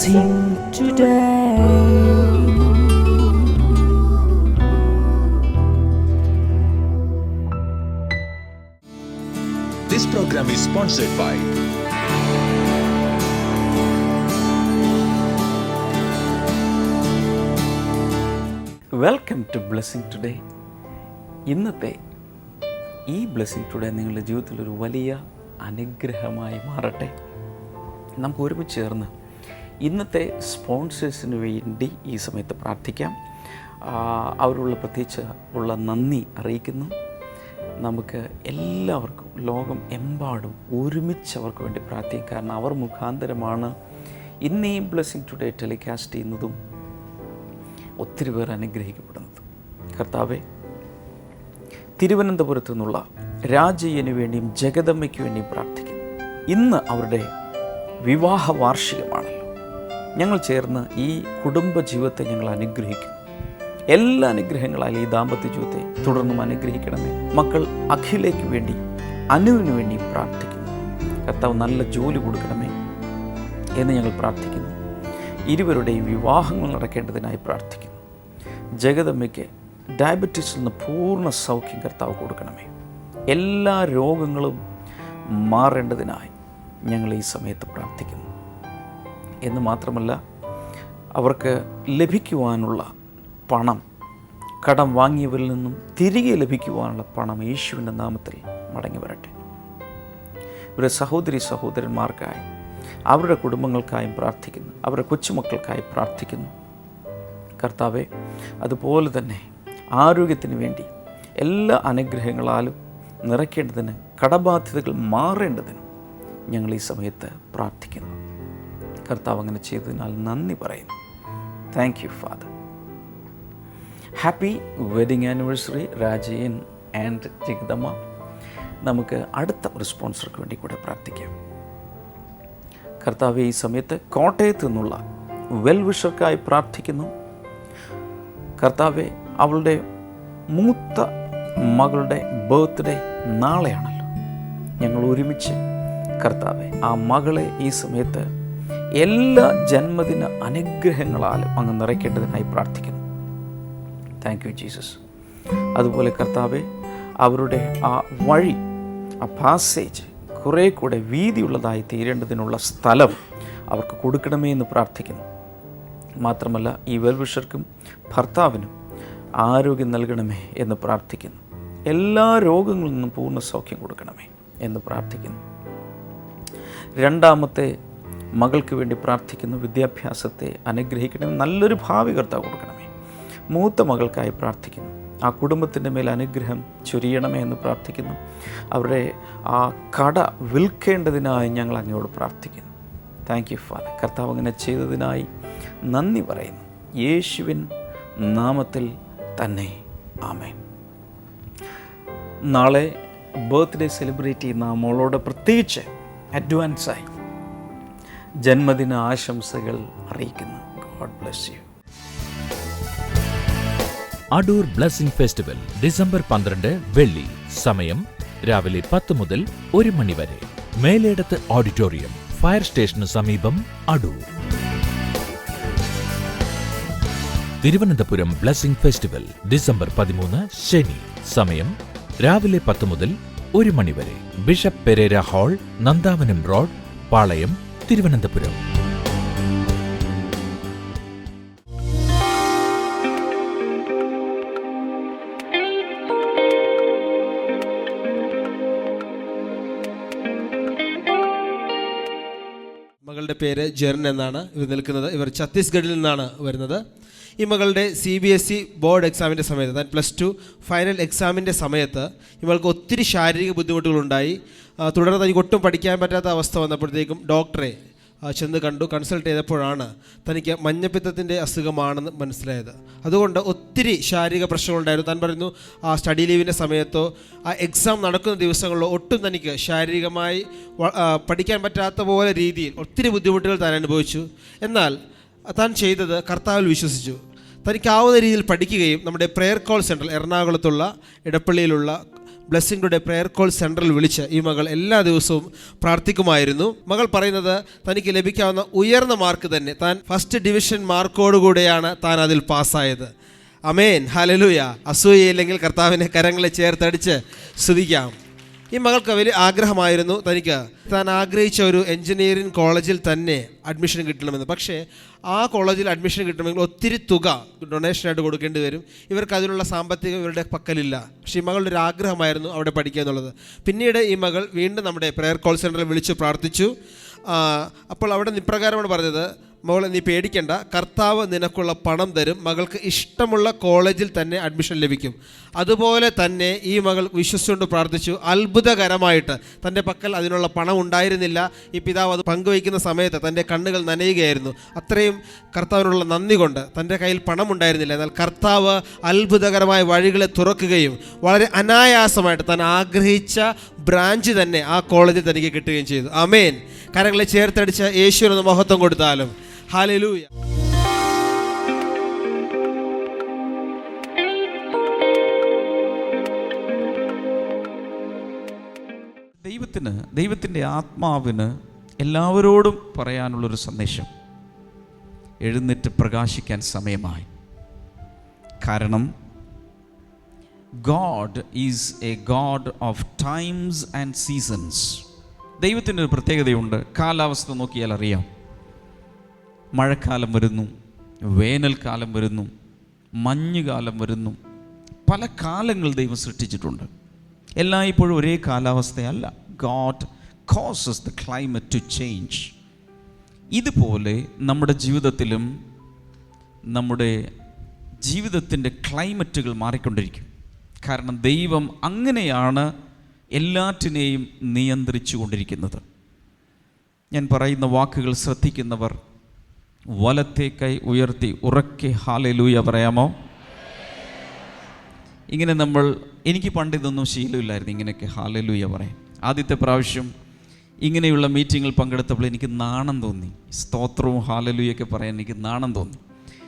blessing today. This program is sponsored by welcome to blessing today. ഇന്നത്തെ ഈ blessing today നിങ്ങളുടെ ജീവിതത്തിലൊരു വലിയ അനുഗ്രഹമായി മാറട്ടെ. നമുക്ക് ഒരുമിച്ച് ചേർന്ന് ഇന്നത്തെ സ്പോൺസേഴ്സിന് വേണ്ടി ഈ സമയത്ത് പ്രാർത്ഥിക്കാം. അവരുള്ള പ്രത്യേകിച്ച് ഉള്ള നന്ദി അറിയിക്കുന്നു. നമുക്ക് എല്ലാവർക്കും ലോകം എമ്പാടും ഒരുമിച്ച് അവർക്ക് വേണ്ടി പ്രാർത്ഥിക്കാം. കാരണം അവർ മുഖാന്തരമാണ് ഇന്ന് ഈ ബ്ലെസ്സിങ് ടുഡേ ടെലികാസ്റ്റ് ചെയ്യുന്നതും ഒത്തിരി പേർ അനുഗ്രഹിക്കപ്പെടുന്നത്. കർത്താവെ, തിരുവനന്തപുരത്തു നിന്നുള്ള രാജയ്യന് വേണ്ടിയും ജഗദമ്മയ്ക്ക് വേണ്ടിയും പ്രാർത്ഥിക്കുന്നു. ഇന്ന് അവരുടെ വിവാഹ വാർഷികമാണല്ലോ. ഞങ്ങൾ ചേർന്ന് ഈ കുടുംബ ജീവിതത്തെ ഞങ്ങൾ അനുഗ്രഹിക്കുന്നു. എല്ലാ അനുഗ്രഹങ്ങളാലും ഈ ദാമ്പത്യ ജീവിതത്തെ തുടർന്നും അനുഗ്രഹിക്കണമേ. മക്കൾ അഖിലേക്ക് വേണ്ടി അനുവിന് വേണ്ടി പ്രാർത്ഥിക്കുന്നു. കർത്താവ് നല്ല ജോലി കൊടുക്കണമേ എന്ന് ഞങ്ങൾ പ്രാർത്ഥിക്കുന്നു. ഇരുവരുടെയും വിവാഹങ്ങൾ നടക്കേണ്ടതിനായി പ്രാർത്ഥിക്കുന്നു. ജഗദമ്മയ്ക്ക് ഡയബറ്റീസിൽ നിന്ന് പൂർണ്ണ സൗഖ്യം കർത്താവ് കൊടുക്കണമേ. എല്ലാ രോഗങ്ങളും മാറേണ്ടതിനായി ഞങ്ങൾ ഈ സമയത്ത് പ്രാർത്ഥിക്കുന്നു. എന്ന് മാത്രമല്ല, അവർക്ക് ലഭിക്കുവാനുള്ള പണം, കടം വാങ്ങിയവരിൽ നിന്നും തിരികെ ലഭിക്കുവാനുള്ള പണം യേശുവിൻ്റെ നാമത്തിൽ മടങ്ങി വരട്ടെ. ഇവരുടെ സഹോദരി സഹോദരന്മാർക്കായി, അവരുടെ കുടുംബങ്ങൾക്കായും പ്രാർത്ഥിക്കുന്നു. അവരുടെ കൊച്ചുമക്കൾക്കായി പ്രാർത്ഥിക്കുന്നു. കർത്താവെ, അതുപോലെ തന്നെ ആരോഗ്യത്തിന് വേണ്ടി എല്ലാ അനുഗ്രഹങ്ങളാലും നിറയ്ക്കേണ്ടതിന്, കടബാധ്യതകൾ മാറേണ്ടതിന് ഞങ്ങൾ ഈ സമയത്ത് പ്രാർത്ഥിക്കുന്നു. കർത്താവ് അങ്ങനെ ചെയ്തതിനാൽ നന്ദി പറയുന്നു. Thank you father. Happy wedding anniversary Rajayan and Jagadamma. നമുക്ക് അടുത്ത ഒരു സ്പോൺസർക്ക് വേണ്ടി കൂടെ പ്രാർത്ഥിക്കാം. കർത്താവെ, ഈ സമയത്ത് കോട്ടയത്ത് നിന്നുള്ള വെൽവിഷർക്കായി പ്രാർത്ഥിക്കുന്നു. കർത്താവെ, അവളുടെ മൂത്ത മകളുടെ ബർത്ത്ഡേ നാളെയാണല്ലോ. ഞങ്ങൾ ഒരുമിച്ച് കർത്താവെ, ആ മകളെ ഈ സമയത്ത് എല്ലാ ജന്മദിന അനുഗ്രഹങ്ങളാലും അങ്ങ് നിറയ്ക്കേണ്ടതിനായി പ്രാർത്ഥിക്കുന്നു. Thank you Jesus. അതുപോലെ കർത്താവെ, അവരുടെ ആ വഴി, ആ പാസേജ് കുറേ കൂടെ വീതിയുള്ളതായി തീരേണ്ടതിനുള്ള സ്ഥലം അവർക്ക് കൊടുക്കണമേ എന്ന് പ്രാർത്ഥിക്കുന്നു. മാത്രമല്ല, ഈ വെൽവിഷർക്കും ഭർത്താവിനും ആരോഗ്യം നൽകണമേ എന്ന് പ്രാർത്ഥിക്കുന്നു. എല്ലാ രോഗങ്ങളിൽ നിന്നും പൂർണ്ണ സൗഖ്യം കൊടുക്കണമേ എന്ന് പ്രാർത്ഥിക്കുന്നു. രണ്ടാമത്തെ മകൾക്ക് വേണ്ടി പ്രാർത്ഥിക്കുന്നു. വിദ്യാഭ്യാസത്തെ അനുഗ്രഹിക്കണമേ, നല്ലൊരു ഭാവി കർത്താവ് കൊടുക്കണമേ. മൂത്ത മകൾക്കായി പ്രാർത്ഥിക്കുന്നു. ആ കുടുംബത്തിൻ്റെ മേൽ അനുഗ്രഹം ചൊരിയണമേ എന്ന് പ്രാർത്ഥിക്കുന്നു. അവരുടെ ആ കട വിൽക്കേണ്ടതിനായി ഞങ്ങൾ അങ്ങയോട് പ്രാർത്ഥിക്കുന്നു. Thank you father. കർത്താവ് അങ്ങനെ ചെയ്തതിനായി നന്ദി പറയുന്നു. യേശുവിൻ നാമത്തിൽ തന്നെ ആമേൻ. നാളെ ബർത്ത്ഡേ സെലിബ്രേറ്റ് ചെയ്യുന്ന മോളോട് പ്രത്യേകിച്ച് അഡ്വാൻസായി ജന്മദിന ആശംസകൾ അറിയിക്കുന്നു. God bless you. Adoor blessing festival December 12 വെള്ളി. സമയം രാവിലെ 10 മുതൽ 1 മണി വരെ. മേലേടത്ത് ഓഡിറ്റോറിയം, ഫയർ സ്റ്റേഷന് സമീപം, Adoor. Thiruvananthapuram blessing festival December 13 ശനി. സമയം രാവിലെ 10 മുതൽ 1 മണി വരെ. Bishop Pereira hall, Nandavanam road, Palayam, Thiruvananthapuram. മകളുടെ പേര് ജെറിൻ എന്നാണ്. ഇവർ നിൽക്കുന്നത്, ഇവർ ഛത്തീസ്ഗഡിൽ നിന്നാണ് വരുന്നത്. ഈ മകളുടെ CBSE ബോർഡ് എക്സാമിൻ്റെ സമയത്ത്, അതായത് +2 ഫൈനൽ എക്സാമിൻ്റെ സമയത്ത് ഇവൾക്ക് ഒത്തിരി ശാരീരിക ബുദ്ധിമുട്ടുകളുണ്ടായി. തുടർന്ന് തനിക്ക് ഒട്ടും പഠിക്കാൻ പറ്റാത്ത അവസ്ഥ വന്നപ്പോഴത്തേക്കും ഡോക്ടറെ ചെന്ന് കണ്ടു. കൺസൾട്ട് ചെയ്തപ്പോഴാണ് തനിക്ക് മഞ്ഞപ്പിത്തത്തിൻ്റെ അസുഖമാണെന്ന് മനസ്സിലായത്. അതുകൊണ്ട് ഒത്തിരി ശാരീരിക പ്രശ്നങ്ങളുണ്ടായിരുന്നു. താൻ പറയുന്നു, ആ സ്റ്റഡി ലീവിൻ്റെ സമയത്തോ ആ എക്സാം നടക്കുന്ന ദിവസങ്ങളിലോ ഒട്ടും തനിക്ക് ശാരീരികമായി പഠിക്കാൻ പറ്റാത്ത പോലെ രീതിയിൽ ഒത്തിരി ബുദ്ധിമുട്ടുകൾ താൻ അനുഭവിച്ചു. എന്നാൽ താൻ ചെയ്തത് കർത്താവിൽ വിശ്വസിച്ചു. തനിക്കാവുന്ന രീതിയിൽ പഠിക്കുകയും നമ്മുടെ പ്രെയർ കോൾ സെൻറ്റർ എറണാകുളത്തുള്ള ഇടപ്പള്ളിയിലുള്ള ബ്ലെസ്സിംഗ് ടുഡേ പ്രെയർ കോൾ സെൻറ്ററിൽ വിളിച്ച് ഈ മകൾ എല്ലാ ദിവസവും പ്രാർത്ഥിക്കുമായിരുന്നു. മകൾ പറയുന്നത് തനിക്ക് ലഭിക്കാവുന്ന ഉയർന്ന മാർക്ക് തന്നെ, താൻ ഫസ്റ്റ് ഡിവിഷൻ മാർക്കോടുകൂടെയാണ് താൻ അതിൽ പാസ്സായത്. അമേൻ, ഹല്ലേലൂയ. അസൂയയില്ലെങ്കിൽ കർത്താവിനെ കരങ്ങളെ ചേർത്തടിച്ച് സ്തുതിക്കാം. ഈ മകൾക്ക് വലിയ ആഗ്രഹമായിരുന്നു താൻ ആഗ്രഹിച്ച ഒരു എൻജിനീയറിംഗ് കോളേജിൽ തന്നെ അഡ്മിഷൻ കിട്ടണമെന്ന്. പക്ഷേ ആ കോളേജിൽ അഡ്മിഷൻ കിട്ടണമെങ്കിൽ ഒത്തിരി തുക ഡൊണേഷനായിട്ട് കൊടുക്കേണ്ടി വരും. ഇവർക്ക് അതിനുള്ള സാമ്പത്തികം ഇവരുടെ പക്കലില്ല. പക്ഷേ ഈ മകളുടെ ഒരു ആഗ്രഹമായിരുന്നു അവിടെ പഠിക്കുക എന്നുള്ളത്. പിന്നീട് ഈ മകൾ വീണ്ടും നമ്മുടെ പ്രെയർ കോൾ സെൻറ്ററിൽ വിളിച്ച് പ്രാർത്ഥിച്ചു. അപ്പോൾ അവിടെ ഇപ്രകാരമാണ് പറഞ്ഞത്, മകളെ നീ പേടിക്കണ്ട, കർത്താവ് നിനക്കുള്ള പണം തരും, മകൾക്ക് ഇഷ്ടമുള്ള കോളേജിൽ തന്നെ അഡ്മിഷൻ ലഭിക്കും. അതുപോലെ തന്നെ ഈ മകൾ വിശ്വസിച്ചുകൊണ്ട് പ്രാർത്ഥിച്ചു. അത്ഭുതകരമായിട്ട് തൻ്റെ പക്കൽ അതിനുള്ള പണം ഉണ്ടായിരുന്നില്ല. ഈ പിതാവ് അത് പങ്കുവയ്ക്കുന്ന സമയത്ത് തൻ്റെ കണ്ണുകൾ നനയുകയായിരുന്നു. അത്രയും കർത്താവിനുള്ള നന്ദി കൊണ്ട് തൻ്റെ കയ്യിൽ പണം ഉണ്ടായിരുന്നില്ല. എന്നാൽ കർത്താവ് അത്ഭുതകരമായ വഴികളെ തുറക്കുകയും വളരെ അനായാസമായിട്ട് താൻ ആഗ്രഹിച്ച ബ്രാഞ്ച് തന്നെ ആ കോളേജിൽ തനിക്ക് കിട്ടുകയും ചെയ്തു. ആമേൻ. കരങ്ങളെ ചേർത്തടിച്ച യേശുവിന് മഹത്വം കൊടുത്താലും. ഹല്ലേലൂയ. ദൈവത്തിൻ്റെ ആത്മാവിന് എല്ലാവരോടും പറയാനുള്ളൊരു സന്ദേശം, എഴുന്നേറ്റ് പ്രകാശിക്കാൻ സമയമായി. കാരണം God is A God of times and seasons. ദൈവത്തിൻ്റെ ഒരു പ്രത്യേകതയുണ്ട്. കാലാവസ്ഥ നോക്കിയാൽ അറിയാം. മഴക്കാലം വരുന്നു, വേനൽക്കാലം വരുന്നു, മഞ്ഞുകാലം വരുന്നു. പല കാലങ്ങൾ ദൈവം സൃഷ്ടിച്ചിട്ടുണ്ട്. എല്ലായ്പ്പോഴും ഒരേ കാലാവസ്ഥയല്ല. God causes the climate to change. ഇതുപോലെ നമ്മുടെ ജീവിതത്തിലും നമ്മുടെ ജീവിതത്തിൻ്റെ ക്ലൈമറ്റുകൾ മാറിക്കൊണ്ടിരിക്കും. കാരണം ദൈവം അങ്ങനെയാണ് എല്ലാറ്റിനെയും നിയന്ത്രിച്ചു കൊണ്ടിരിക്കുന്നത്. ഞാൻ പറയുന്ന വാക്കുകൾ ശ്രദ്ധിക്കുന്നവർ വലത്തെ കൈ ഉയർത്തി ഉറക്കെ ഹല്ലേലൂയ പറയാമോ? ഇങ്ങനെ എനിക്ക് പണ്ട് ഇതൊന്നും ശീലമില്ലായിരുന്നു, ഇങ്ങനെയൊക്കെ ഹല്ലേലൂയ പറയാം. ആദ്യത്തെ പ്രാവശ്യം ഇങ്ങനെയുള്ള മീറ്റിങ്ങിൽ പങ്കെടുത്തപ്പോൾ എനിക്ക് നാണം തോന്നി. സ്തോത്രവും ഹല്ലേലൂയൊക്കെ പറയാൻ എനിക്ക് നാണം തോന്നി.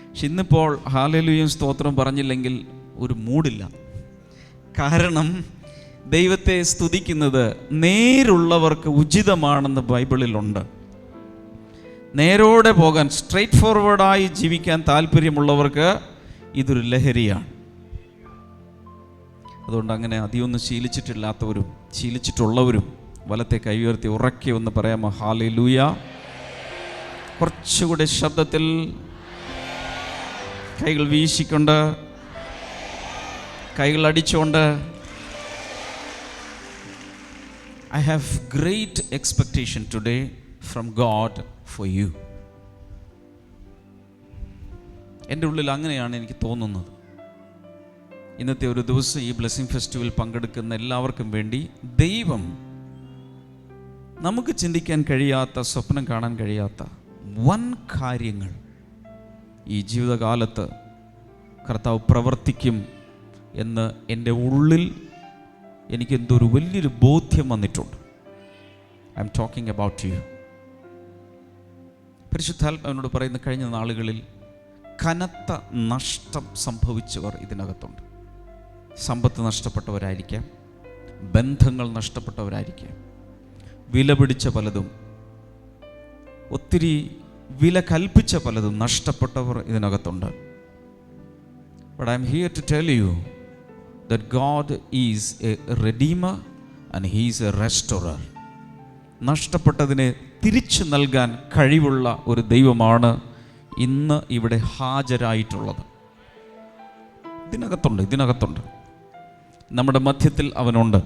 പക്ഷെ ഇന്നിപ്പോൾ ഹല്ലേലൂയയും സ്തോത്രവും പറഞ്ഞില്ലെങ്കിൽ ഒരു മൂഡില്ല. കാരണം ദൈവത്തെ സ്തുതിക്കുന്നത് നേരുള്ളവർക്ക് ഉചിതമാണെന്ന് ബൈബിളിലുണ്ട്. നേരോടെ പോകാൻ, സ്ട്രെയിറ്റ് ഫോർവേഡായി ജീവിക്കാൻ താല്പര്യമുള്ളവർക്ക് ഇതൊരു ലഹരിയാണ്. അതുകൊണ്ട് അങ്ങനെ അധികമൊന്നും ശീലിച്ചിട്ടില്ലാത്തവരും ശീലിച്ചിട്ടുള്ളവരും വലത്തെ കൈ ഉയർത്തി ഉറക്കെ ഒന്ന് പറയാമോ? ഹല്ലേലൂയ. കുറച്ചുകൂടെ ശബ്ദത്തിൽ കൈകൾ വീശിക്കൊണ്ട്, കൈകൾ അടിച്ചുകൊണ്ട്. I have great expectation today from God for you. എൻ്റെ ഉള്ളിൽ അങ്ങനെയാണ് എനിക്ക് തോന്നുന്നത്. ഇന്നത്തെ ഒരു ദിവസം ഈ ബ്ലെസ്സിംഗ് ഫെസ്റ്റിവൽ പങ്കെടുക്കുന്ന എല്ലാവർക്കും വേണ്ടി ദൈവം നമുക്ക് ചിന്തിക്കാൻ കഴിയാത്ത, സ്വപ്നം കാണാൻ കഴിയാത്ത വൻ കാര്യങ്ങൾ ഈ ജീവിതകാലത്ത് കർത്താവ് പ്രവർത്തിക്കും എന്ന് എൻ്റെ ഉള്ളിൽ എനിക്കെന്തോ ഒരു വലിയൊരു ബോധ്യം വന്നിട്ടുണ്ട്. I'm talking about you. പരിശുദ്ധാത്മാവിനോട് പറയുന്ന കഴിഞ്ഞ നാളുകളിൽ കനത്ത നഷ്ടം സംഭവിച്ചവർ ഇതിനകത്തുണ്ട്. സമ്പത്ത് നഷ്ടപ്പെട്ടവരായിരിക്കാം, ബന്ധങ്ങൾ നഷ്ടപ്പെട്ടവരായിരിക്കാം, വില പിടിച്ച പലതും, ഒത്തിരി വില കൽപ്പിച്ച പലതും നഷ്ടപ്പെട്ടവർ ഇതിനകത്തുണ്ട്. But I'm here to tell you that God is a redeemer and he is a restorer. നഷ്ടപ്പെട്ടതിനെ തിരിച്ചു നൽകാൻ കഴിവുള്ള ഒരു ദൈവമാണ് ഇന്ന് ഇവിടെ ഹാജരായിട്ടുള്ളത്. ഇതിനകത്തുണ്ട് നമ്മുടെ മധ്യത്തിൽ അവനുണ്ട്.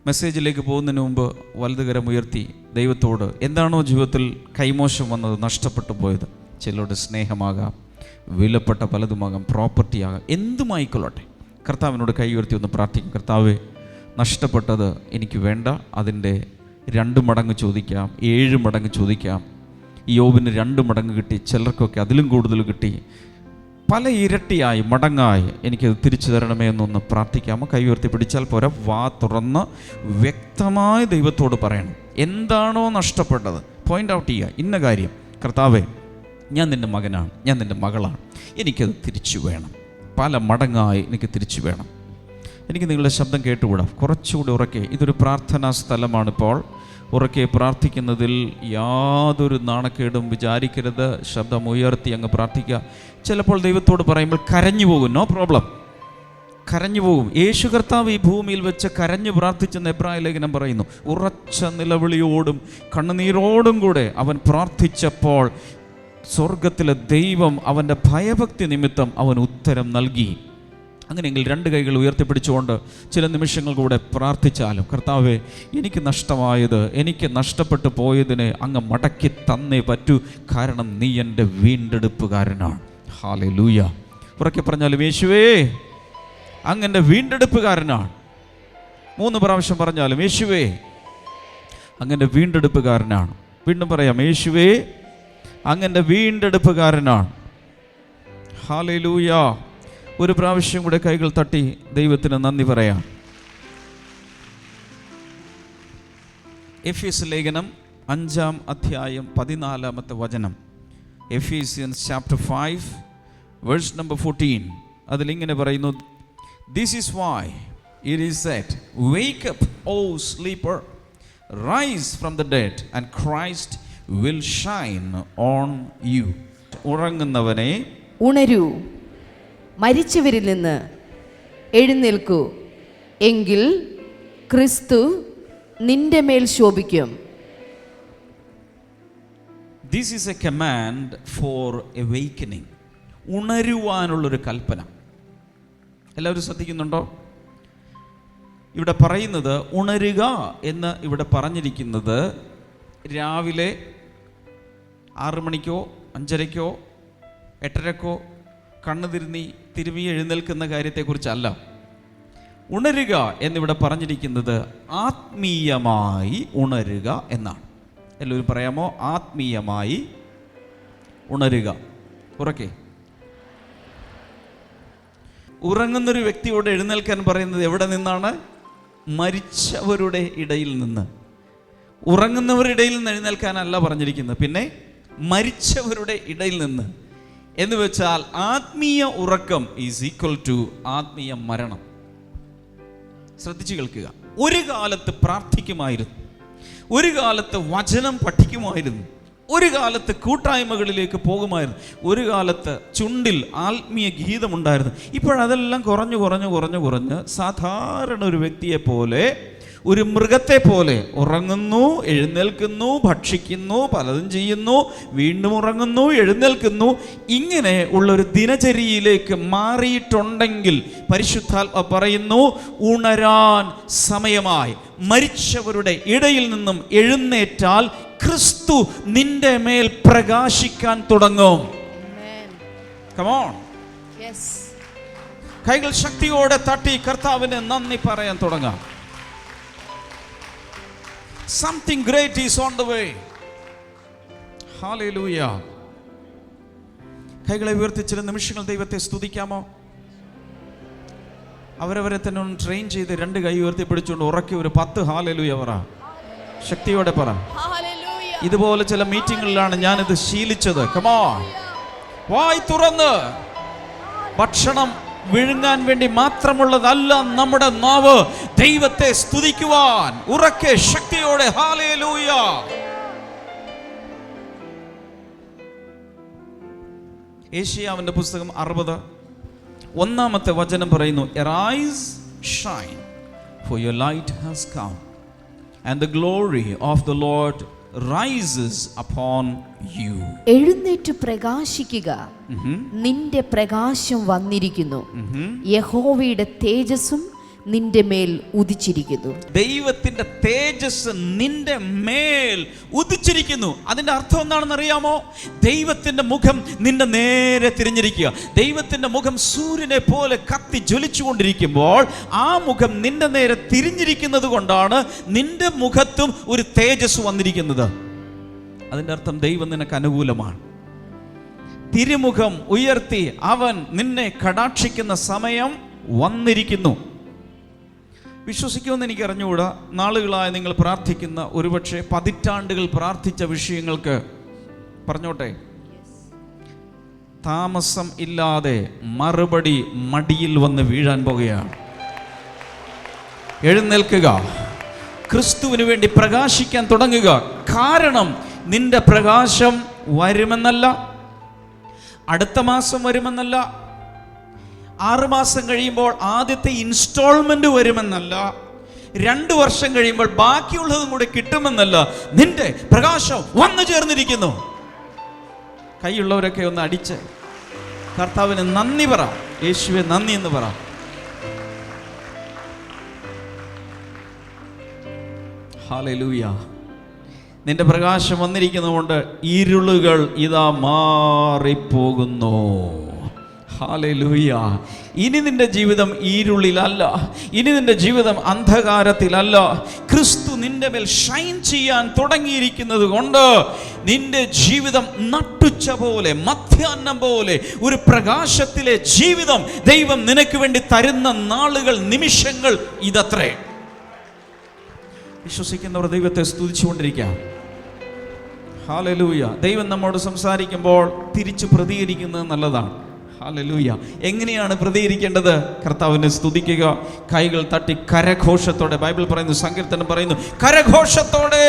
മെസ്സേജിലേക്ക് പോകുന്നതിന് മുമ്പ് വലതുകരം ഉയർത്തി ദൈവത്തോട് എന്താണോ ജീവിതത്തിൽ കൈമോശം വന്നത്, നഷ്ടപ്പെട്ടു പോയത്, ചിലരുടെ സ്നേഹമാകാം, വിലപ്പെട്ട പലതുമാകാം, പ്രോപ്പർട്ടിയാകാം, എന്തുമായിക്കൊള്ളട്ടെ, കർത്താവിനോട് കൈ ഉയർത്തി ഒന്ന് പ്രാർത്ഥിക്കും. കർത്താവേ, നഷ്ടപ്പെട്ടത് എനിക്ക് വേണ്ട, അതിൻ്റെ 2 മടങ്ങ് ചോദിക്കാം, 7 മടങ്ങ് ചോദിക്കാം. യോബിന് 2 മടങ്ങ് കിട്ടി, ചിലർക്കൊക്കെ അതിലും കൂടുതൽ കിട്ടി. പല ഇരട്ടിയായി, മടങ്ങായി എനിക്കത് തിരിച്ചു തരണമേ എന്നൊന്ന് പ്രാർത്ഥിക്കാമോ? കൈ ഉയർത്തി പിടിച്ചാൽ പോരാ, വാ തുറന്ന് വ്യക്തമായി ദൈവത്തോട് പറയണം. എന്താണോ നഷ്ടപ്പെട്ടത് പോയിൻ്റ് ഔട്ട് ചെയ്യുക. ഇന്ന കാര്യം, കർത്താവേ, ഞാൻ നിൻ്റെ മകനാണ്, ഞാൻ നിൻ്റെ മകളാണ്, എനിക്കത് തിരിച്ചു വേണം, പല മടങ്ങായി എനിക്ക് തിരിച്ചു വേണം. എനിക്ക് നിങ്ങളുടെ ശബ്ദം കേട്ടുകൂടാ, കുറച്ചുകൂടി ഉറക്കെ. ഇതൊരു പ്രാർത്ഥനാ സ്ഥലമാണിപ്പോൾ. ഉറക്കെ പ്രാർത്ഥിക്കുന്നതിൽ യാതൊരു നാണക്കേടും വിചാരിക്കരുത്. ശബ്ദം ഉയർത്തി അങ്ങ് പ്രാർത്ഥിക്കുക. ചിലപ്പോൾ ദൈവത്തോട് പറയുമ്പോൾ കരഞ്ഞു പോകും, നോ പ്രോബ്ലം, കരഞ്ഞു പോകും. യേശു കർത്താവ് ഈ ഭൂമിയിൽ വെച്ച് കരഞ്ഞു പ്രാർത്ഥിച്ചെന്ന് എബ്രായ ലേഖനം പറയുന്നു. ഉറച്ച നിലവിളിയോടും കണ്ണുനീരോടും കൂടെ അവൻ പ്രാർത്ഥിച്ചപ്പോൾ സ്വർഗത്തിലെ ദൈവം അവൻ്റെ ഭയഭക്തി നിമിത്തം അവൻ ഉത്തരം നൽകി. അങ്ങനെയെങ്കിൽ രണ്ട് കൈകൾ ഉയർത്തിപ്പിടിച്ചുകൊണ്ട് ചില നിമിഷങ്ങൾ കൂടെ പ്രാർത്ഥിച്ചാലും, കർത്താവേ, എനിക്ക് നഷ്ടമായത്, എനിക്ക് നഷ്ടപ്പെട്ടു പോയതിനെ അങ്ങ് മടക്കി തന്നേ പറ്റൂ, കാരണം നീ എൻ്റെ വീണ്ടെടുപ്പുകാരനാണ്. ഹല്ലേലൂയ. ഉറക്കെ പറഞ്ഞാലും, യേശുവേ അങ്ങ് വീണ്ടെടുപ്പുകാരനാണ്. 3 പ്രാവശ്യം പറഞ്ഞാലും, യേശുവേ അങ്ങ് വീണ്ടെടുപ്പുകാരനാണ്. വീണ്ടും പറയാം, യേശുവേ അങ്ങ് വീണ്ടെടുപ്പുകാരനാണ്. ഹല്ലേലൂയ. ഒരു പ്രാവശ്യം കൂടെ കൈകൾ തട്ടി ദൈവത്തിന് നന്ദി പറയാം. എഫേസ്യ ലേഖനം 5-ാം അധ്യായം 14-ാമത്തെ വചനം. Ephesians chapter 5 verse number 14. അതിലിങ്ങനെ പറയുന്നു, this is why it is said, wake up O sleeper, rise from the dead and Christ will shine on you. ഉറങ്ങുന്നവനെ ഉണരൂ, മരിച്ചവരിൽ നിന്ന് എഴുന്നേൽക്കൂ, എങ്കിൽ ക്രിസ്തു നിന്റെ മേൽ ശോഭിക്കും. This is a command for awakening. ഉണരുവാനുള്ളൊരു കൽപ്പന. എല്ലാവരും ശ്രദ്ധിക്കുന്നുണ്ടോ? ഇവിടെ പറയുന്നത് ഉണരുക എന്ന് ഇവിടെ പറഞ്ഞിരിക്കുന്നത് രാവിലെ 6 മണിക്കോ 5:30-ക്കോ 8:30-ക്കോ കണ്ണ് തിരുമി എഴുന്നേൽക്കുന്ന കാര്യത്തെക്കുറിച്ചല്ല. ഉണരുക എന്നിവിടെ പറഞ്ഞിരിക്കുന്നത് ആത്മീയമായി ഉണരുക എന്നാണ്. എല്ലാവരും പറയാമോ? ആത്മീയമായി ഉണരുക. ഉറക്കെ. ഉറങ്ങുന്നൊരു വ്യക്തിയോട് എഴുന്നേൽക്കാൻ പറയുന്നത് എവിടെ നിന്നാണ്? മരിച്ചവരുടെ ഇടയിൽ നിന്ന്. ഉറങ്ങുന്നവരുടെ ഇടയിൽ നിന്ന് എഴുന്നേൽക്കാനല്ല പറഞ്ഞിരിക്കുന്നത്, പിന്നെ മരിച്ചവരുടെ ഇടയിൽ നിന്ന്. എന്ന് വെച്ചാൽ ആത്മീയ ഉറക്കം ഈസ് ഈക്വൽ ടു ആത്മീയ മരണം. ശ്രദ്ധിച്ചു കേൾക്കുക. ഒരു കാലത്ത് പ്രാർത്ഥിക്കുമായിരുന്നു, ഒരു കാലത്ത് വചനം പഠിക്കുമായിരുന്നു, ഒരു കാലത്ത് കൂട്ടായ്മകളിലേക്ക് പോകുമായിരുന്നു, ഒരു കാലത്ത് ചുണ്ടിൽ ആത്മീയ ഗീതമുണ്ടായിരുന്നു. ഇപ്പോഴതെല്ലാം കുറഞ്ഞ് സാധാരണ ഒരു വ്യക്തിയെ പോലെ, ഒരു മൃഗത്തെ പോലെ ഉറങ്ങുന്നു, എഴുന്നേൽക്കുന്നു, ഭക്ഷിക്കുന്നു, പലതും ചെയ്യുന്നു, വീണ്ടും ഉറങ്ങുന്നു, എഴുന്നേൽക്കുന്നു. ഇങ്ങനെ ഉള്ളൊരു ദിനചര്യയിലേക്ക് മാറിയിട്ടുണ്ടെങ്കിൽ പരിശുദ്ധാത്മ പറയുന്നു, ഉണരാൻ സമയമായി. മരിച്ചവരുടെ ഇടയിൽ നിന്നും എഴുന്നേറ്റാൽ ക്രിസ്തു നിന്റെ മേൽ പ്രകാശിക്കാൻ തുടങ്ങും. Come on. Yes. കൈകൾ ശക്തിയോടെ തട്ടി കർത്താവിന് നന്ദി പറയാൻ തുടങ്ങാം. Something great is on the way. Hallelujah. കൈകളെ ഉയർത്തി ചില നിമിഷങ്ങൾ ദൈവത്തെ സ്തുതിക്കാമോ? അവരവരെ തന്നെ ഒന്ന് ട്രെയിൻ ചെയ്ത് 2 കൈ ഉയർത്തി പിടിച്ചുകൊണ്ട് ഉറക്കി ഒരു 10 ഹാലലൂയ പറ. ശക്തിയോടെ പറ. ഇതുപോലെ ചില മീറ്റിങ്ങുകളിലാണ് ഞാനിത് ശീലിച്ചത്. Come on. വായ് തുറന്ന് ഭക്ഷണം വിഴുങ്ങാൻ വേണ്ടി മാത്രമുള്ളതല്ല നമ്മുടെ നാവ്, ദൈവത്തെ സ്തുതിക്കുവാൻ ഉറക്കെ ശക്തിയോടെ ഹല്ലേലൂയ. യേശയ്യാവിന്റെ പുസ്തകം 60-1 വചനം പറയുന്നു, Arise, shine, for your light has come, and the glory of the Lord rises upon you. എഴുന്നേറ്റ് പ്രകാശിക്കുക, നിന്റെ പ്രകാശം വന്നിരിക്കുന്നു, യഹോവയുടെ തേജസ്സും നിന്റെ മേൽ ഉദിച്ചിരിക്കുന്നു. ദൈവത്തിന്റെ തേജസ് നിന്റെ മേൽ ഉദിച്ചിരിക്കുന്നു. അതിന്റെ അർത്ഥം എന്താണെന്ന് അറിയാമോ? ദൈവത്തിന്റെ മുഖം നിന്റെ നേരെ തിരിഞ്ഞിരിക്കുക. ദൈവത്തിന്റെ മുഖം സൂര്യനെ പോലെ കത്തി ജ്വലിച്ചുകൊണ്ടിരിക്കുമ്പോൾ ആ മുഖം നിന്റെ നേരെ തിരിഞ്ഞിരിക്കുന്നത് കൊണ്ടാണ് നിന്റെ മുഖത്തും ഒരു തേജസ് വന്നിരിക്കുന്നത്. അതിന്റെ അർത്ഥം ദൈവം നിനക്ക് അനുകൂലമാണ്. തിരുമുഖം ഉയർത്തി അവൻ നിന്നെ കടാക്ഷിക്കുന്ന സമയം വന്നിരിക്കുന്നു. വിശ്വസിക്കുമെന്ന് എനിക്ക് അറിഞ്ഞുകൂടാ. നാളുകളായി നിങ്ങൾ പ്രാർത്ഥിക്കുന്ന, ഒരുപക്ഷെ പതിറ്റാണ്ടുകൾ പ്രാർത്ഥിച്ച വിഷയങ്ങൾക്ക് പറഞ്ഞോട്ടെ, താമസം ഇല്ലാതെ മറുപടി മടിയിൽ വന്ന് വീഴാൻ പോകുകയാണ്. എഴുന്നേൽക്കുക, ക്രിസ്തുവിന് വേണ്ടി പ്രകാശിക്കാൻ തുടങ്ങുക. കാരണം നിന്റെ പ്രകാശം വരുമെന്നല്ല, അടുത്ത മാസം വരുമെന്നല്ല, 6 മാസം കഴിയുമ്പോൾ ആദ്യത്തെ ഇൻസ്റ്റാൾമെന്റ് വരുമെന്നല്ല, 2 വർഷം കഴിയുമ്പോൾ ബാക്കിയുള്ളതും കൂടെ കിട്ടുമെന്നല്ല. നിന്റെ പ്രകാശം വന്നു ചേർന്നിരിക്കുന്നു. കൈയുള്ളവരൊക്കെ ഒന്ന് അടിച്ച് കർത്താവിന് നന്ദി പറ, യേശുവെ നന്ദി എന്ന് പറ. ഹല്ലേലൂയ. നിന്റെ പ്രകാശം വന്നിരിക്കുന്നതുകൊണ്ട് ഇരുളുകൾ ഇതാ മാറിപ്പോകുന്നു. ഹല്ലേലൂയ. ഇനി നിന്റെ ജീവിതം ഇരുളിലല്ല, ഇനി നിന്റെ ജീവിതം അന്ധകാരത്തിലല്ല. ക്രിസ്തു നിന്റെ മേൽ ഷൈൻ ചെയ്യാൻ തുടങ്ങിയിരിക്കുന്നത് കൊണ്ട് നിന്റെ ജീവിതം നട്ടുച്ച പോലെ, മധ്യാഹ്നം പോലെ ഒരു പ്രകാശത്തിലെ ജീവിതം ദൈവം നിനക്ക് വേണ്ടി തരുന്ന നാളുകൾ, നിമിഷങ്ങൾ ഇതത്രേ. വിശ്വസിക്കുന്നവർ ദൈവത്തെ സ്തുതിച്ചുകൊണ്ടിരിക്കാം. ഹല്ലേലൂയ. ദൈവം നമ്മോട് സംസാരിക്കുമ്പോൾ തിരിച്ചു പ്രതികരിക്കുന്നത് നല്ലതാണ്. ഹല്ലേലൂയ. എങ്ങനെയാണ് പ്രതികരിക്കേണ്ടത്? കർത്താവിനെ സ്തുതിക്കുക, കൈകൾ തട്ടി കരഘോഷത്തോടെ. ബൈബിൾ പറയുന്നു, സങ്കീർത്തനം പറയുന്നു, കരഘോഷത്തോടെ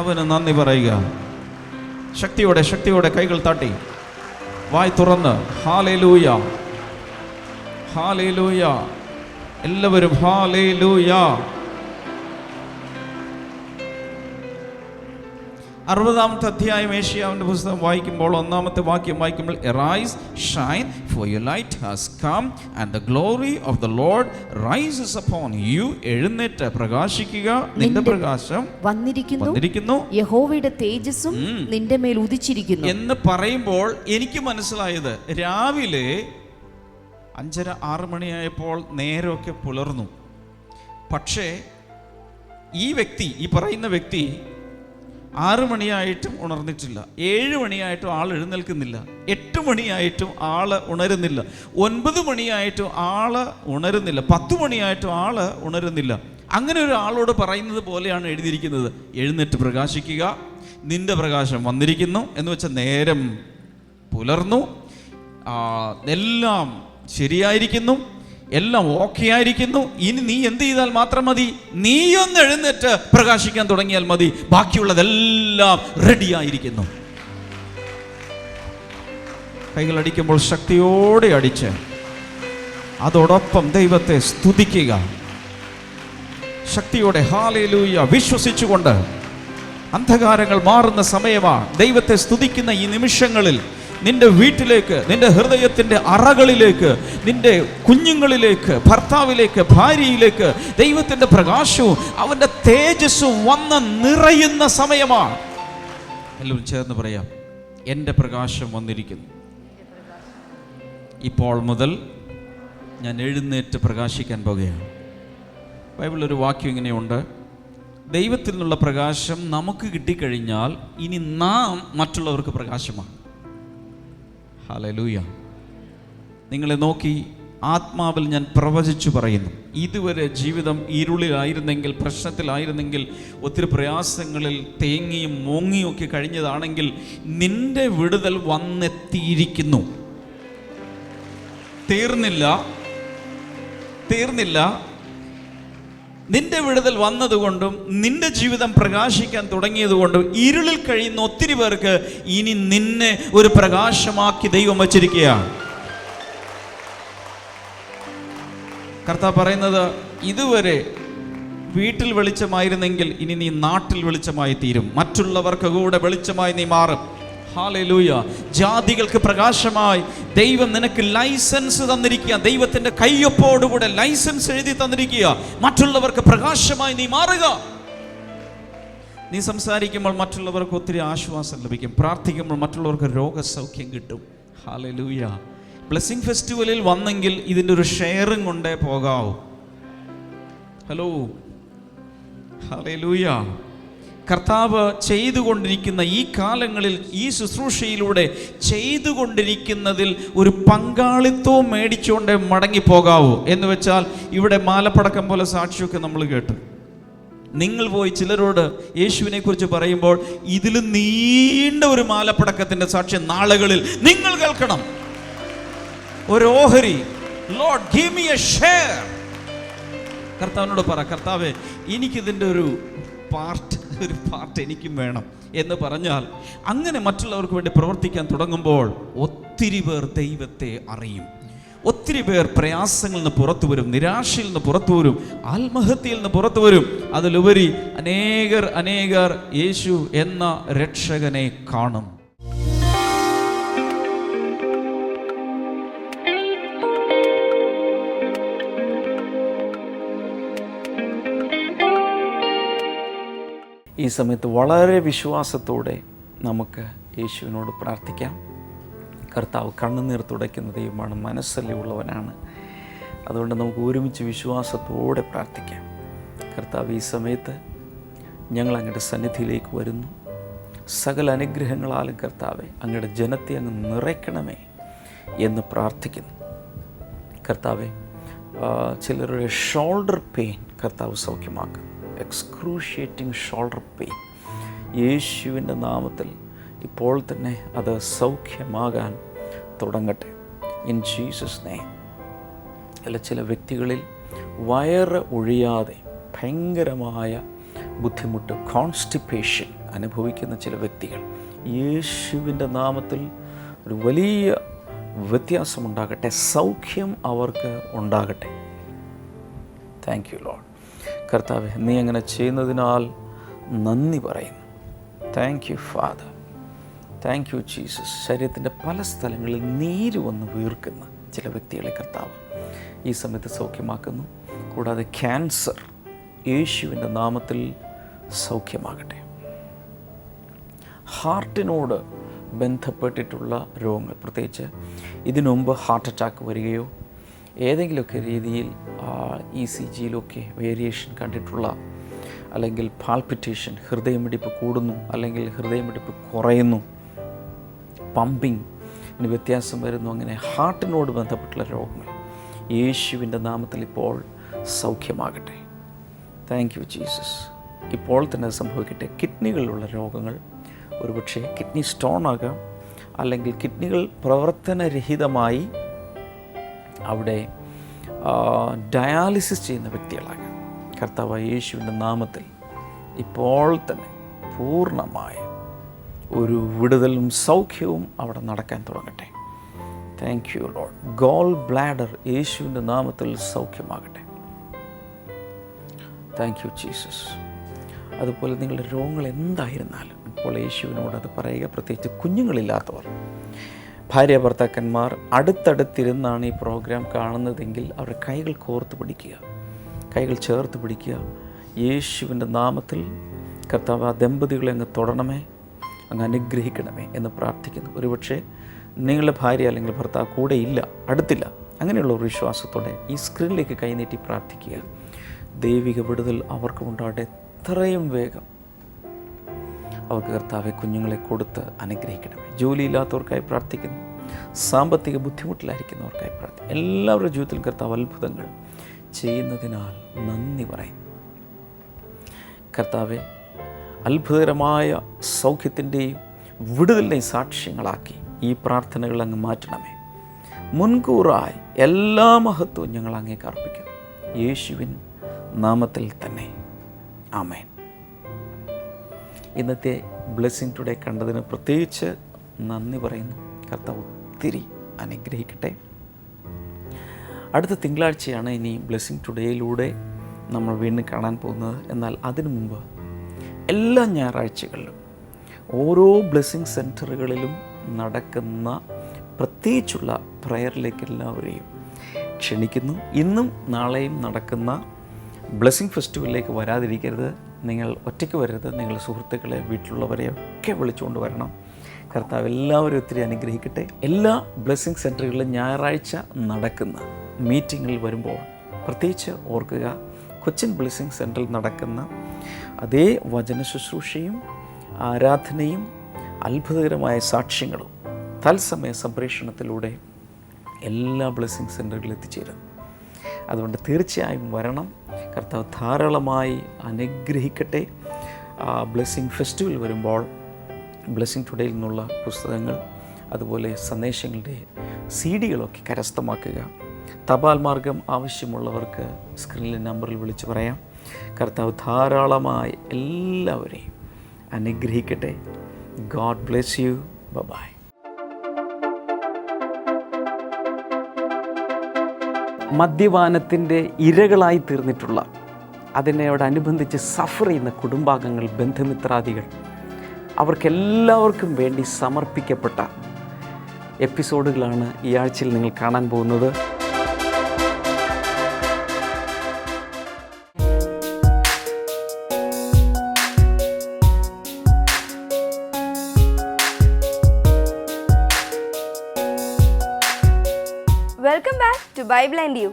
അവന് നന്ദി പറയുക. ശക്തിയോടെ ശക്തിയോടെ കൈകൾ തട്ടി വായ് തുറന്ന് ഹല്ലേലൂയ, ഹല്ലേലൂയ. എല്ലാവരും ഹല്ലേലൂയ. 60-ാമത്തെ അധ്യായം ഏശയ്യാവിന്റെ പുസ്തകം വായിക്കുമ്പോൾ 1-ാമത്തെ വാക്യം വായിക്കുമ്പോൾ, Arise, shine, for your light has come, and the glory of the Lord rises upon you. എഴുന്നേറ്റ് പ്രകാശിക്കുക, നിന്റെ പ്രകാശം വന്നിരിക്കുന്നു, യഹോവയുടെ തേജസ്സും നിന്റെ മേൽ ഉദിച്ചിരിക്കുന്നു എന്ന് പറയുമ്പോൾ എനിക്ക് മനസ്സിലായത്, രാവിലെ 5:30-6 മണിയായപ്പോൾ നേരമൊക്കെ പുലർന്നു. പക്ഷേ ഈ വ്യക്തി, ഈ പറയുന്ന വ്യക്തി 6 മണിയായിട്ടും ഉണർന്നിട്ടില്ല, 7 മണിയായിട്ടും ആൾ എഴുന്നേൽക്കുന്നില്ല, 8 മണിയായിട്ടും ആള് ഉണരുന്നില്ല, 9 മണിയായിട്ടും ആള് ഉണരുന്നില്ല, 10 മണിയായിട്ടും ആള് ഉണരുന്നില്ല. അങ്ങനെ ഒരാളോട് പറയുന്നത് പോലെയാണ് എഴുതിയിരിക്കുന്നത്, എഴുന്നേറ്റ് പ്രകാശിക്കുക, നിന്റെ പ്രകാശം വന്നിരിക്കുന്നു എന്ന് വെച്ചാൽ നേരം പുലർന്നു, എല്ലാം ശരിയായിരിക്കുന്നു, എല്ലാം ഓക്കെ ആയിരിക്കുന്നു. ഇനി നീ എന്ത് ചെയ്താൽ മാത്രം മതി? നീയൊന്ന് എഴുന്നേറ്റ് പ്രകാശിക്കാൻ തുടങ്ങിയാൽ മതി, ബാക്കിയുള്ളതെല്ലാം റെഡി ആയിരിക്കുന്നു. കൈകൾ അടിക്കുമ്പോൾ ശക്തിയോടെ അടിച്ച് അതോടൊപ്പം ദൈവത്തെ സ്തുതിക്കുക, ശക്തിയോടെ ഹല്ലേലൂയ വിശ്വസിച്ചുകൊണ്ട്. അന്ധകാരങ്ങൾ മാറുന്ന സമയമാണ്. ദൈവത്തെ സ്തുതിക്കുന്ന ഈ നിമിഷങ്ങളിൽ നിന്റെ വീട്ടിലേക്ക്, നിന്റെ ഹൃദയത്തിൻ്റെ അറകളിലേക്ക്, നിന്റെ കുഞ്ഞുങ്ങളിലേക്ക്, ഭർത്താവിലേക്ക്, ഭാര്യയിലേക്ക് ദൈവത്തിൻ്റെ പ്രകാശവും അവൻ്റെ തേജസ്സും വന്ന് നിറയുന്ന സമയമാണ്. എല്ലാവരും ചേർന്ന് പറയാം, എൻ്റെ പ്രകാശം വന്നിരിക്കുന്നു. ഇപ്പോൾ മുതൽ ഞാൻ എഴുന്നേറ്റ് പ്രകാശിക്കാൻ പോകുകയാണ്. ബൈബിളിൽ ഒരു വാക്യം ഇങ്ങനെയുണ്ട്, ദൈവത്തിൽ നിന്നുള്ള പ്രകാശം നമുക്ക് കിട്ടിക്കഴിഞ്ഞാൽ ഇനി നാം മറ്റുള്ളവർക്ക് പ്രകാശമാണ്. ഹല്ലേലൂയ. നിങ്ങളെ നോക്കി ആത്മാവിൽ ഞാൻ പ്രവചിച്ചു പറയുന്നു, ഇതുവരെ ജീവിതം ഇരുളിലായിരുന്നെങ്കിൽ, പ്രശ്നത്തിലായിരുന്നെങ്കിൽ, ഒത്തിരി പ്രയാസങ്ങളിൽ തേങ്ങിയും മോങ്ങിയും ഒക്കെ കഴിഞ്ഞതാണെങ്കിൽ നിന്റെ വിടുതൽ വന്നെത്തിയിരിക്കുന്നു. തീർന്നില്ല. നിന്റെ വിടുതൽ വന്നതുകൊണ്ടും നിന്റെ ജീവിതം പ്രകാശിക്കാൻ തുടങ്ങിയതുകൊണ്ടും ഇരുളിൽ കഴിയുന്ന ഒത്തിരി പേർക്ക് ഇനി നിന്നെ ഒരു പ്രകാശമാക്കി ദൈവം വച്ചിരിക്കുകയാണ്. കർത്താവ് പറയുന്നത്, ഇതുവരെ വീട്ടിൽ വെളിച്ചമായിരുന്നെങ്കിൽ ഇനി നീ നാട്ടിൽ വെളിച്ചമായി തീരും, മറ്റുള്ളവർക്ക് കൂടെ വെളിച്ചമായി നീ മാറും. ഹല്ലേലൂയ. ജാതികൾക്ക് പ്രകാശമായി ദൈവം നിനക്ക് ലൈസൻസ് തന്നിരിക്കുക, ദൈവത്തിന്റെ കയ്യൊപ്പോടുകൂടെ ലൈസൻസ് എഴുതി തന്നിരിക്കുക. മറ്റുള്ളവർക്ക് പ്രകാശമായി നീ മാറുക. നീ സംസാരിക്കുമ്പോൾ മറ്റുള്ളവർക്ക് ഒത്തിരി ആശ്വാസം ലഭിക്കും, പ്രാർത്ഥിക്കുമ്പോൾ മറ്റുള്ളവർക്ക് രോഗസൗഖ്യം കിട്ടും. ഹല്ലേലൂയ. ബ്ലെസ്സിംഗ് ഫെസ്റ്റിവലിൽ വന്നെങ്കിൽ ഇതിൻ്റെ ഒരു ഷെയറിംഗ് കൊണ്ടേ പോകാവൂ. Hello, hallelujah. കർത്താവ് ചെയ്തുകൊണ്ടിരിക്കുന്ന ഈ കാലങ്ങളിൽ, ഈ ശുശ്രൂഷയിലൂടെ ചെയ്തുകൊണ്ടിരിക്കുന്നതിൽ ഒരു പങ്കാളിത്തവും മേടിച്ചുകൊണ്ട് മടങ്ങിപ്പോകാവൂ. എന്ന് വെച്ചാൽ ഇവിടെ മാലപ്പടക്കം പോലെ സാക്ഷിയൊക്കെ നമ്മൾ കേട്ടു. നിങ്ങൾ പോയി ചിലരോട് യേശുവിനെ കുറിച്ച് പറയുമ്പോൾ ഇതിൽ നീണ്ട ഒരു മാലപ്പടക്കത്തിൻ്റെ സാക്ഷ്യം നാളുകളിൽ നിങ്ങൾ കേൾക്കണം. ഒരു ഓഹരി, Lord give me A share. കർത്താവിനോട് പറ, കർത്താവേ എനിക്കിതിൻ്റെ ഒരു പാർട്ട് എനിക്കും വേണം എന്ന് പറഞ്ഞാൽ, അങ്ങനെ മറ്റുള്ളവർക്ക് വേണ്ടി പ്രവർത്തിക്കാൻ തുടങ്ങുമ്പോൾ ഒത്തിരി പേർ ദൈവത്തെ അറിയും. ഒത്തിരി പേർ പ്രയാസങ്ങളിൽ നിന്ന് പുറത്തു വരും, നിരാശയിൽ നിന്ന് പുറത്തു വരും, ആത്മഹത്യയിൽ നിന്ന് പുറത്തു വരും. അതിലുപരി അനേകർ യേശു എന്ന രക്ഷകനെ കാണും. ഈ സമയത്ത് വളരെ വിശ്വാസത്തോടെ നമുക്ക് യേശുവിനോട് പ്രാർത്ഥിക്കാം. കർത്താവ് കണ്ണുനീർ തുടയ്ക്കുന്ന ദൈവമാണ്, മനസ്സല്ലിയുള്ളവനാണ്. അതുകൊണ്ട് നമുക്ക് ഒരുമിച്ച് വിശ്വാസത്തോടെ പ്രാർത്ഥിക്കാം. കർത്താവ്, ഈ സമയത്ത് ഞങ്ങൾ അങ്ങയുടെ സന്നിധിയിലേക്ക് വരുന്നു. സകല അനുഗ്രഹങ്ങളാലും കർത്താവെ അങ്ങയുടെ ജനത്തെ അങ്ങ് നിറയ്ക്കണമേ എന്ന് പ്രാർത്ഥിക്കുന്നു. കർത്താവെ, ചിലരുടെ ഷോൾഡർ പെയിൻ കർത്താവ് സൗഖ്യമാക്കും. എക്സ്ക്രൂഷിയേറ്റിംഗ് ഷോൾഡർ പെയിൻ യേശുവിൻ്റെ നാമത്തിൽ ഇപ്പോൾ തന്നെ അത് സൗഖ്യമാകാൻ തുടങ്ങട്ടെ. In Jesus name. അല്ല, ചില വ്യക്തികളിൽ വയറ് ഒഴിയാതെ ഭയങ്കരമായ ബുദ്ധിമുട്ട്, കോൺസ്റ്റിപ്പേഷൻ അനുഭവിക്കുന്ന ചില വ്യക്തികൾ, യേശുവിൻ്റെ നാമത്തിൽ ഒരു വലിയ വ്യത്യാസമുണ്ടാകട്ടെ, സൗഖ്യം അവർക്ക് ഉണ്ടാകട്ടെ. Thank you Lord. കർത്താവെ, നീ അങ്ങനെ ചെയ്യുന്നതിനാൽ നന്ദി പറയുന്നു. Thank you father, thank you Jesus. ശരീരത്തിൻ്റെ പല സ്ഥലങ്ങളിൽ നീര് വന്ന് വീർക്കുന്ന ചില വ്യക്തികളെ കർത്താവ് ഈ സമയത്ത് സൗഖ്യമാക്കുന്നു. കൂടാതെ ക്യാൻസർ യേശുവിൻ്റെ നാമത്തിൽ സൗഖ്യമാകട്ടെ. ഹാർട്ടിനോട് ബന്ധപ്പെട്ടിട്ടുള്ള രോഗങ്ങൾ, പ്രത്യേകിച്ച് ഇതിനു മുമ്പ് ഹാർട്ട് അറ്റാക്ക് വരികയോ ഏതെങ്കിലുമൊക്കെ രീതിയിൽ ECGയിലൊക്കെ വേരിയേഷൻ കണ്ടിട്ടുള്ള, അല്ലെങ്കിൽ പാൽപിറ്റേഷൻ, ഹൃദയമിടിപ്പ് കൂടുന്നു അല്ലെങ്കിൽ ഹൃദയമിടിപ്പ് കുറയുന്നു, പമ്പിങ് വ്യത്യാസം വരുന്നു, അങ്ങനെ ഹാർട്ടിനോട് ബന്ധപ്പെട്ടുള്ള രോഗങ്ങൾ യേശുവിൻ്റെ നാമത്തിൽ ഇപ്പോൾ സൗഖ്യമാകട്ടെ. Thank you Jesus. ഇപ്പോൾ തന്നെ സംഭവിക്കട്ടെ. കിഡ്നികളിലുള്ള രോഗങ്ങൾ, ഒരുപക്ഷെ കിഡ്നി സ്റ്റോൺ ആകാം, അല്ലെങ്കിൽ കിഡ്നികൾ പ്രവർത്തനരഹിതമായി അവിടെ ഡയാലിസിസ് ചെയ്യുന്ന വ്യക്തികളാകാം. കർത്താവ് യേശുവിൻ്റെ നാമത്തിൽ ഇപ്പോൾ തന്നെ പൂർണ്ണമായ ഒരു വിടുതലും സൗഖ്യവും അവിടെ നടക്കാൻ തുടങ്ങട്ടെ. Thank you Lord. Goal bladder യേശുവിൻ്റെ നാമത്തിൽ സൗഖ്യമാകട്ടെ. Thank you Jesus. അതുപോലെ നിങ്ങളുടെ രോഗങ്ങൾ എന്തായിരുന്നാലും ഇപ്പോൾ യേശുവിനോട് അത് പറയുക. പ്രത്യേകിച്ച് കുഞ്ഞുങ്ങളില്ലാത്തവർ, ഭാര്യ ഭർത്താക്കന്മാർ അടുത്തടുത്തിരുന്നാണ് ഈ പ്രോഗ്രാം കാണുന്നതെങ്കിൽ അവരുടെ കൈകൾ കോർത്ത് പിടിക്കുക, കൈകൾ ചേർത്ത് പിടിക്കുക. യേശുവിൻ്റെ നാമത്തിൽ കർത്താവ് ആ ദമ്പതികളെ അങ്ങ് തൊടണമേ, അങ്ങ് അനുഗ്രഹിക്കണമേ എന്ന് പ്രാർത്ഥിക്കുന്നു. ഒരുപക്ഷെ നിങ്ങളുടെ ഭാര്യ അല്ലെങ്കിൽ ഭർത്താവ് കൂടെ ഇല്ല, അടുത്തില്ല. അങ്ങനെയുള്ള ഒരു വിശ്വാസത്തോടെ ഈ സ്ക്രീനിലേക്ക് കൈനീട്ടി പ്രാർത്ഥിക്കുക. ദൈവിക വിടുതൽ അവർക്ക് ഉണ്ടാകട്ടെ. എത്രയും വേഗം അവർക്ക് കർത്താവെ കുഞ്ഞുങ്ങളെ കൊടുത്ത് അനുഗ്രഹിക്കണമേ. ജോലിയില്ലാത്തവർക്കായി പ്രാർത്ഥിക്കുന്നു. സാമ്പത്തിക ബുദ്ധിമുട്ടിലായിരിക്കുന്നവർക്കായി പ്രാർത്ഥിക്കുന്നു. എല്ലാവരുടെ ജീവിതത്തിൽ കർത്താവ് അത്ഭുതങ്ങൾ ചെയ്യുന്നതിനാൽ നന്ദി പറയും. കർത്താവെ, അത്ഭുതകരമായ സൗഖ്യത്തിൻ്റെയും വിടുതലിൻ്റെയും സാക്ഷ്യങ്ങളാക്കി ഈ പ്രാർത്ഥനകൾ അങ്ങ് മാറ്റണമേ. മുൻകൂറായി എല്ലാ മഹത്വവും ഞങ്ങൾ അങ്ങേക്ക് അർപ്പിക്കും. യേശുവിൻ നാമത്തിൽ തന്നെ ആമേൻ. ഇന്നത്തെ ബ്ലെസ്സിങ് ടുഡേ കണ്ടതിന് പ്രത്യേകിച്ച് നന്ദി പറയുന്നു. കർത്താവ് ഒത്തിരി അനുഗ്രഹിക്കട്ടെ. അടുത്ത തിങ്കളാഴ്ചയാണ് ഇനി ബ്ലെസ്സിങ് ടുഡേയിലൂടെ നമ്മൾ വീണ്ടും കാണാൻ പോകുന്നത്. എന്നാൽ അതിനു മുമ്പ് എല്ലാ ഞായറാഴ്ചകളിലും ഓരോ ബ്ലെസ്സിങ് സെൻറ്ററുകളിലും നടക്കുന്ന പ്രത്യേകിച്ചുള്ള പ്രയറിലേക്ക് എല്ലാവരെയും ക്ഷണിക്കുന്നു. ഇന്നും നാളെയും നടക്കുന്ന ബ്ലെസ്സിങ് ഫെസ്റ്റിവലിലേക്ക് വരാതിരിക്കരുത്. നിങ്ങൾ ഒറ്റയ്ക്ക് വരരുത്. നിങ്ങളുടെ സുഹൃത്തുക്കളെ, വീട്ടിലുള്ളവരെയൊക്കെ വിളിച്ചുകൊണ്ട് വരണം. കർത്താവ് എല്ലാവരും ഒത്തിരി അനുഗ്രഹിക്കട്ടെ. എല്ലാ ബ്ലെസ്സിങ് സെൻറ്ററുകളിലും ഞായറാഴ്ച നടക്കുന്ന മീറ്റിങ്ങിൽ വരുമ്പോൾ പ്രത്യേകിച്ച് ഓർക്കുക, കൊച്ചിൻ ബ്ലെസ്സിങ് സെൻറ്ററിൽ നടക്കുന്ന അതേ വചന ശുശ്രൂഷയും ആരാധനയും അത്ഭുതകരമായ സാക്ഷ്യങ്ങളും തത്സമയ സംപ്രേഷണത്തിലൂടെ എല്ലാ ബ്ലെസ്സിങ് സെൻറ്ററുകളിൽ എത്തിച്ചേരും. അതുകൊണ്ട് തീർച്ചയായും വരണം. കർത്താവ് ധാരാളമായി അനുഗ്രഹിക്കട്ടെ. ബ്ലെസ്സിങ് ഫെസ്റ്റിവൽ വരുമ്പോൾ ബ്ലെസ്സിങ് ടുഡേയിൽ നിന്നുള്ള പുസ്തകങ്ങൾ, അതുപോലെ സന്ദേശങ്ങളുടെ CD കരസ്ഥമാക്കുക. തപാൽ മാർഗം ആവശ്യമുള്ളവർക്ക് സ്ക്രീനിലെ നമ്പറിൽ വിളിച്ച് പറയാം. കർത്താവ് ധാരാളമായി എല്ലാവരെയും അനുഗ്രഹിക്കട്ടെ. God bless you. ബൈ. മദ്യപാനത്തിൻ്റെ ഇരകളായി തീർന്നിട്ടുള്ള, അതിനോടനുബന്ധിച്ച് സഫർ ചെയ്യുന്ന കുടുംബാംഗങ്ങൾ, ബന്ധുമിത്രാദികൾ, അവർക്കെല്ലാവർക്കും വേണ്ടി സമർപ്പിക്കപ്പെട്ട എപ്പിസോഡുകളാണ് ഈ ആഴ്ചയിൽ നിങ്ങൾ കാണാൻ പോകുന്നത്. Welcome back to Bible and you.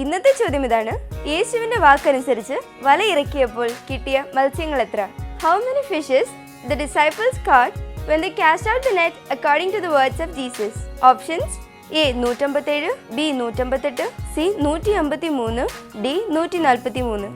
ഇന്നത്തെ ചോദ്യം ഇതാണ്: യേശുവിന്റെ വാക്കനുസരിച്ച് വല ഇറക്കിയപ്പോൾ കിട്ടിയ മത്സ്യങ്ങൾ എത്ര? How many fishes the disciples caught when they cast out the net according to the words of Jesus? Options: A 157, B 158, C 153, D 143.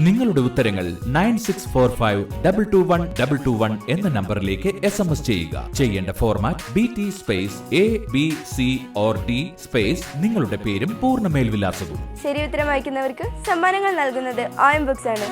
നിങ്ങളുടെ ഉത്തരങ്ങൾ 9645221221 എന്ന നമ്പറിലേക്ക് SMS ചെയ്യുക. ചെയ്യേണ്ട format BT space ABC or D space നിങ്ങളുടെ പേരും പൂർണ്ണ മേൽവിലാസവും. ശരി ഉത്തരം അയക്കുന്നവർക്ക് സമ്മാനങ്ങൾ നൽകുന്നത് OM Books ആണ്.